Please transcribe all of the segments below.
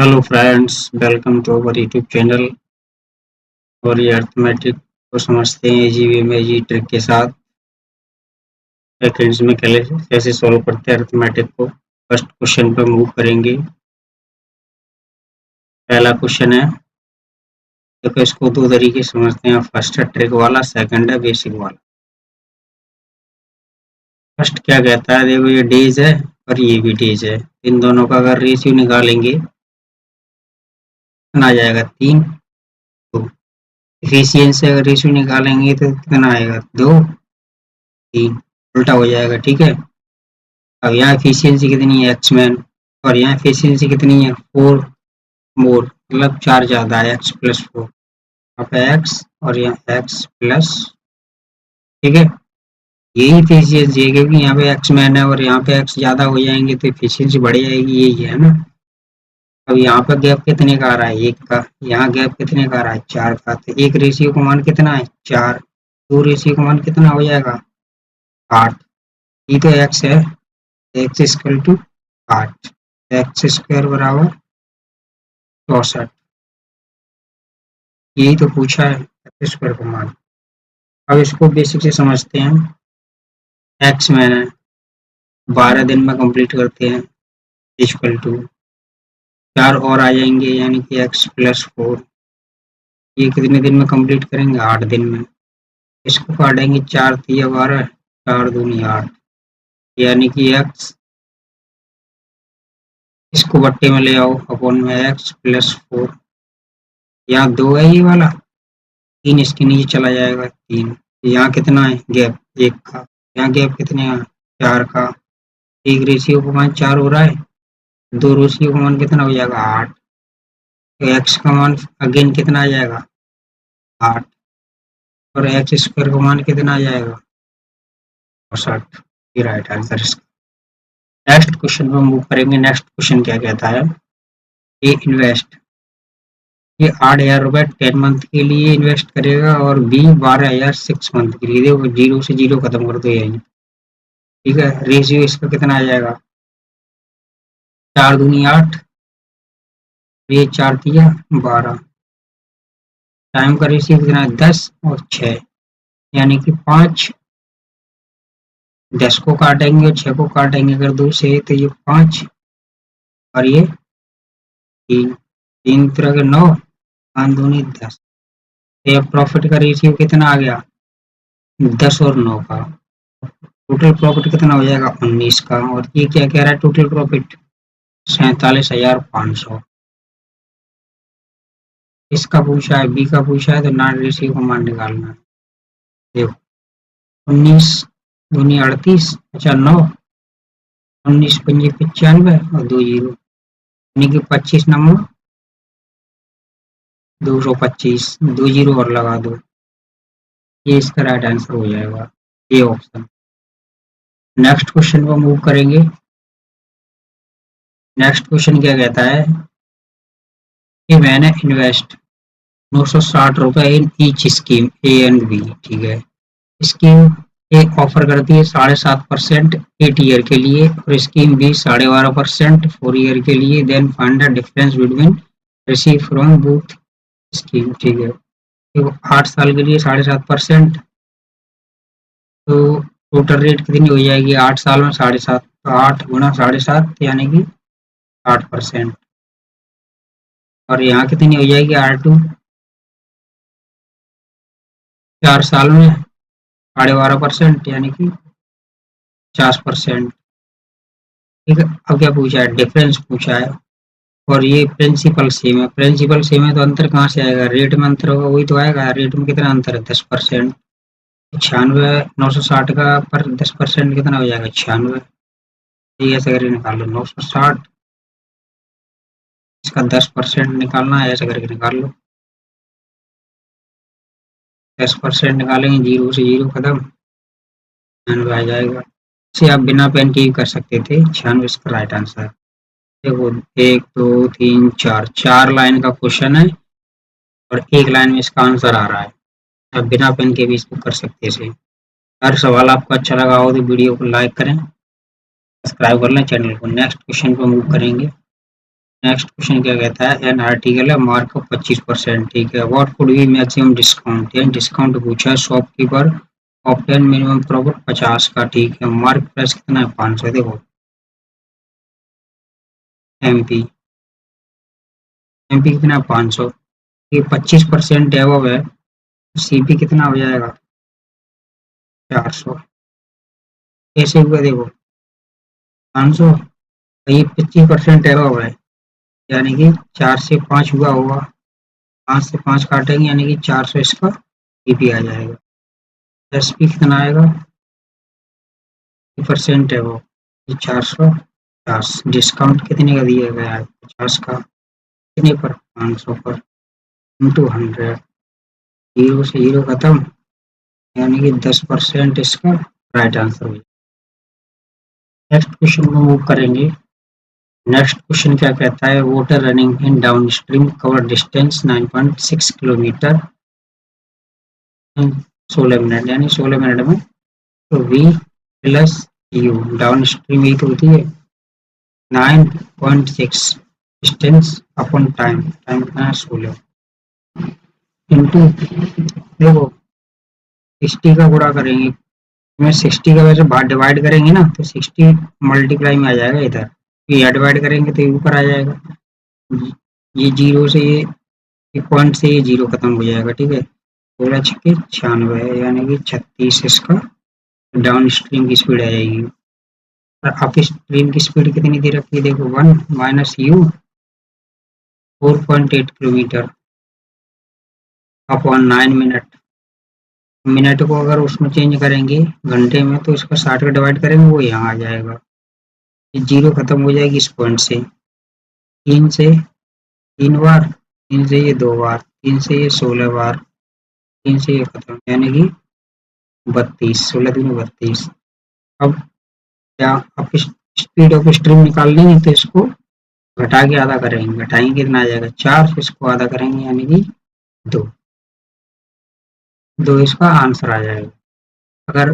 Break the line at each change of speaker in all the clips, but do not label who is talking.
Hello friends, welcome to our YouTube channel. और ये arithmetic को समझते हैं इजी वे में, इजी ट्रिक के साथ। सेकंड्स में कैसे सॉल्व करते हैं अर्थमेटिक को। फर्स्ट क्वेश्चन पर मूव करेंगे। पहला क्वेश्चन है, देखो इसको दो तरीके से समझते हैं। फर्स्ट है ट्रिक वाला, सेकंड है बेसिक वाला। फर्स्ट क्या कहता है, देखो ये डेज है और ये भी डेज है। इन दोनों का अगर रेशियो निकालेंगे कितना आ जाएगा, 3। तो एफिशिएंसी से अगर रेशियो निकालेंगे तो कितना आएगा, 2 3, उल्टा हो जाएगा। ठीक है, अब यहाँ एफिशिएंसी कितनी है, एक्स मैन, और यहाँ एफिशिएंसी कितनी है, 4 मोर, मतलब 4 ज़्यादा है, एक्स प्लस 4। यहाँ पे एक्स और यहाँ एक्स प्लस, ठीक है। यही एफिशिएंसी है, क्योंकि यहाँ पे एक्स मैन है और यहाँ पे एक्स ज़्यादा हो जाएंगे तो एफिशिएंसी बढ़ जाएगी, यही है ना। अब यहाँ पर गैप कितने का आ रहा है, 1 का। यहाँ गैप कितने का आ रहा है, 4 का। तो एक रेशियो का मान कितना है, 4। दो रेशियो का मान कितना हो जाएगा, 8। ये तो एक्स है, X equal to 8। X square बराबर 64। यही तो पूछा है, एक्स स्क्वायर का मान। अब इसको बेसिक से समझते हैं। एक्स मैंने 12 दिन में कंप्लीट करते हैं, इक्वल टू 4 और आ जाएंगे, यानी कि एक्स प्लस 4। ये कितने दिन में कंप्लीट करेंगे, 8 दिन में। इसको काटेंगे, 4 3 12, 4 दूनी 8, यानी कि एक्स, इसको बट्टे में ले आओ, अपॉन में एक्स प्लस 4। यहाँ 2 है ये वाला, 3 इसके नीचे चला जाएगा, 3। यहाँ कितना है गैप, 1 का। यहाँ गैप कितने का, 4 का। एक रेशियो का मान 4 हो रहा है, दो रेशियो का मान कितना हो जाएगा, 8। तो एक्स का मान अगेन कितना आ जाएगा, 8। और एक्स स्क्वायर का मान कितना आ जाएगा, 64। ये राइट आंसर इसका। नेक्स्ट क्वेश्चन में मूव करेंगे। नेक्स्ट क्वेश्चन क्या कहता है, ए इन्वेस्ट, ये 8,000 रुपए 10 मंथ के लिए इन्वेस्ट करेगा, और बी 12,000 6 मंथ के लिए। देखो जीरो से जीरो खत्म कर दो यही, ठीक है। रेशियो इसका कितना आ जाएगा, 4 दूनी 8, ये 4 दिया 12। टाइम का रेशियो कितना है, 10 और 6, यानी कि 5। 10 को काटेंगे और 6 को काटेंगे अगर 2 से, तो ये 5 और ये 3। 3 तरह के 9, 5 दूनी 10। ये प्रॉफिट का रेशियो कितना आ गया, 10 और 9 का। टोटल प्रॉफिट कितना हो जाएगा, 19 का। और ये क्या कह रहा है, टोटल प्रॉफिट 47,500। इसका पूछा है, बी का पूछा है, तो नॉन रेशियो का मान निकालना है। देखो 19 दूनी 38, अच्छा 9, 19 पंजे 95 और 2 जीरो, यानी कि 25 नंबर 225। 2 जीरो और लगा दो, ये इसका राइट आंसर हो जाएगा, ये ऑप्शन। नेक्स्ट क्वेश्चन को मूव करेंगे। नेक्स्ट क्वेश्चन क्या कहता है कि मैंने इन्वेस्ट 960 रुपए in each scheme A and B, ठीक है। स्कीम ए ऑफर करती है 7.5% 8 ईयर के लिए, और स्कीम बी 12.5% 4 ईयर के लिए। Then find the difference between receive from both scheme, ठीक है। देखो 8 साल के लिए 7.5%, तो टोटल रेट कितनी हो जाएगी, 8 साल में 7.5, तो 8 गुना 7.5 यानी कि 8%। और यहाँ कितनी हो जाएगी, R2, 4 साल में 12.5% यानी कि 50%, ठीक है। अब क्या पूछा है, डिफरेंस पूछा है, और ये प्रिंसिपल सेम है। प्रिंसिपल सेम है तो अंतर कहाँ से आएगा, रेट में अंतर होगा, वही तो आएगा। रेट में कितना अंतर है, 10%। 96 960 का पर 10% कितना हो जाएगा, 96। ठीक है, ऐसे करके निकाल लो। 960 इसका 10% निकालना है, ऐसे करके निकाल लो। 10% निकालेंगे, जीरो से जीरो खत्म, 96 आ जाएगा। इसे आप बिना पेन के भी कर सकते थे, 96 इसका राइट आंसर। देखो 1 2 3 4, 4 लाइन का क्वेश्चन है और 1 लाइन में इसका आंसर आ रहा है। आप बिना पेन के भी इसको कर सकते थे। हर सवाल आपको अच्छा लगा हो तो वीडियो को लाइक करें, सब्सक्राइब कर लें चैनल को। नेक्स्ट क्वेश्चन पर मूव करेंगे। नेक्स्ट क्वेश्चन क्या कहता है, एन आर्टिकल है मार्कअप 25%, ठीक है। What could be maximum discount, यानी डिस्काउंट पूछा है शॉपकीपर ऑप्टेन मिनिमम प्रॉफिट 50 का, ठीक है। मार्क प्राइस कितना है 500, देखो एमपी एमपी कितना है 500, ये 25% एवब है, सीपी कितना हो जाएगा 400, ऐसे हुआ देखो 500, ये 25% एवब है, यानी कि 4 से 5 हुआ होगा, 5 से 5 काटेंगे यानी कि 400 इसका सीपी आ जाएगा। एसपी कितना आएगा परसेंट है वो, ये 450, डिस्काउंट कितने का दिया गया है 50 का, कितने पर 500 पर, इंटू 100, जीरो से जीरो खत्म, यानी कि 10% इसका राइट आंसर हो। नेक्स्ट क्वेश्चन को मूव करेंगे। नेक्स्ट क्वेश्चन क्या कहता है, water running in down stream cover distance 9.6 kilometre इन 16 मिनट, यानी 16 मिनट में, तो V plus U, down stream हीट होती है 9.6 डिस्टेंस अपॉन टाइम, टाइम कितना है 16, इंटू देखो 60 का गुणा करेंगे, में 60 का वैसे डिवाइड करेंगे ना तो 60 मल्टीप्लाई में आ जाएगा इधर, ये डिवाइड करेंगे तो ये ऊपर आ जाएगा, ये जीरो से ये पॉइंट से ये जीरो खत्म हो जाएगा, ठीक है। 16 छक्के 96 है, यानी कि 36 इसका डाउन स्ट्रीम की स्पीड आ जाएगी। और अप स्ट्रीम की स्पीड कितनी दे रखी है, देखो 1 minus you 4.8 kilometre upon 9 minute, minute को अगर उसमें चेंज करेंगे घंटे में तो इसका 60 का डिवाइड करेंगे वो यहाँ आ जाएगा, ये जीरो खत्म हो जाएगी इस पॉइंट से, 3 से 3 बार, 3 से ये 2 बार, 3 से ये 16 बार, 3 से ये खत्म, यानी कि 32, 16 दूनी 32। अब क्या अब स्पीड ऑफ स्ट्रीम निकालनी है तो इसको घटा के आधा करेंगे, घटाएंगे कितना आ जाएगा 4, इसको आधा करेंगे यानी कि 2 इसका आंसर आ जाएगा। अगर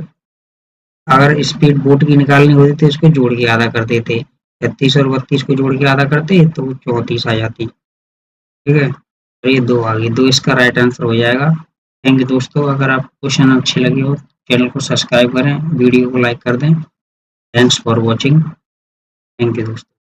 अगर स्पीड बोट की निकालनी होती तो इसको जोड़ के आधा कर देते, 36 और 32 को जोड़ के आधा करते तो 34 आ जाती, ठीक है। तो ये 2 आ गई, 2 इसका राइट आंसर हो जाएगा। थैंक यू दोस्तों, अगर आपको क्वेश्चन अच्छे लगे हो चैनल को सब्सक्राइब करें, वीडियो को लाइक कर दें। Thanks for watching, thank you दोस्तों।